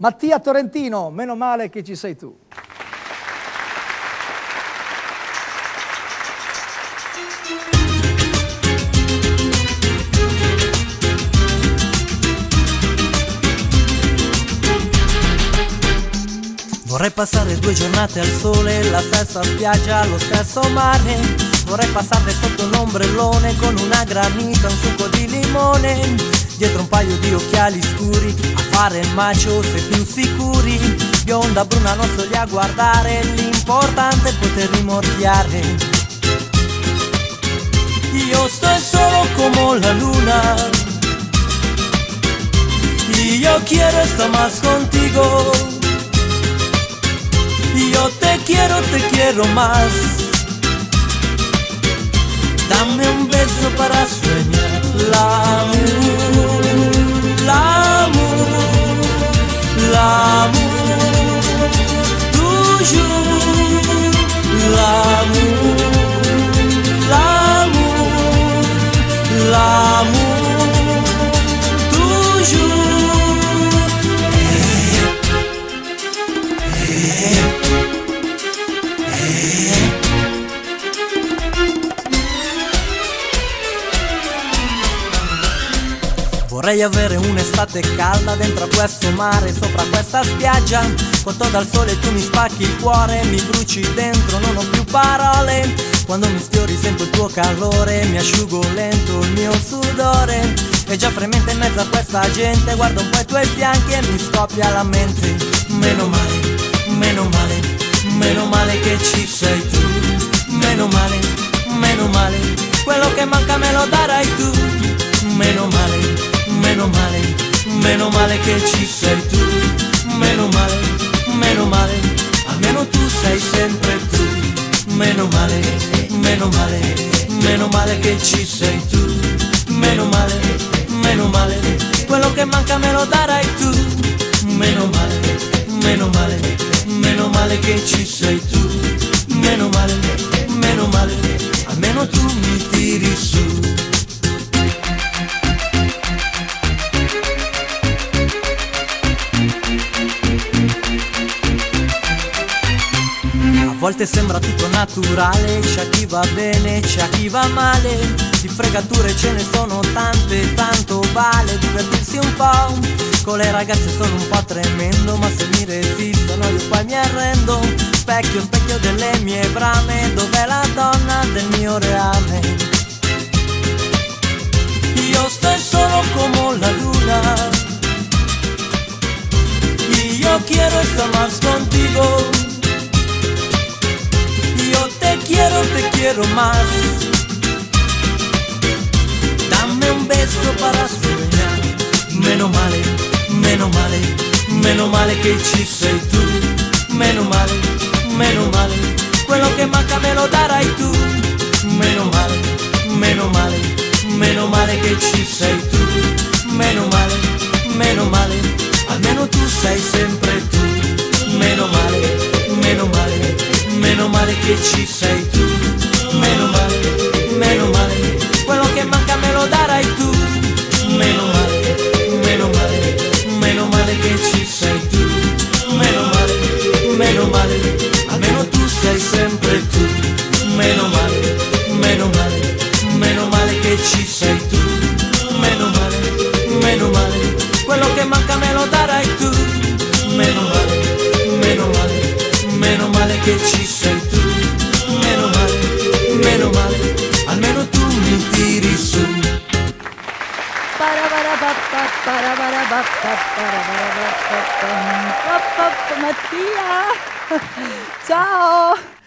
Mattia Torrentino, meno male che ci sei tu. Vorrei passare 2 giornate al sole, la stessa spiaggia, lo stesso mare. Vorrei passarle sotto un ombrellone con una granita, un succo di limone. Dietro un paio di occhiali scuri, a fare il macio sei più sicuri. Bionda, bruna, non sto lì a guardare, l'importante è poter rimorchiare. Io sto solo come la luna, io quiero estar más contigo. Yo te quiero más. Dame un beso para soñar. L'amour, l'amour, l'amour, toujours. L'amour, l'amour, l'amour, toujours. Vorrei avere un'estate calda dentro a questo mare, sopra questa spiaggia. Cotto dal sole tu mi spacchi il cuore, mi bruci dentro, non ho più parole. Quando mi sfiori sento il tuo calore, mi asciugo lento il mio sudore. E già fremente in mezzo a questa gente, guardo un po' i tuoi fianchi e mi scoppia la mente. Meno male, meno male, meno male che ci sei tu. Meno male, meno male, quello che manca me lo darai tu. Meno male, meno male, meno male che ci sei tu. Meno male, almeno tu sei sempre tu. Meno male, meno male, meno male che ci sei tu. Meno male, quello che manca me lo darai tu. Meno male, meno male, meno male che ci sei tu. Meno male, almeno tu mi tiri su. A volte sembra tutto naturale, c'è chi va bene, c'è chi va male. Di fregature ce ne sono tante, tanto vale divertirsi un po'. Con le ragazze sono un po' tremendo, ma se mi resistono io poi mi arrendo. Specchio, specchio delle mie brame, dov'è la donna del mio reame? Io sto solo come la luna, io quiero estar más contigo. Te quiero más. Dame un beso para soñar. Meno male, meno male, meno male che ci sei tu. Meno male, meno male, quello che manca me lo darai tu. Meno male, meno male, meno male che ci sei tu. Meno male, almeno tu sei sempre tu. Meno male, meno male che ci sei tu. Meno male, quello che manca me lo darai tu. Meno male che ci sei tu. Meno male, almeno tu sei sempre tu. Meno male che ci sei tu. Meno male, quello che manca me lo darai tu. Meno male che ci sei tu. Meno male, almeno tu mi tiri su. Mattia, ciao.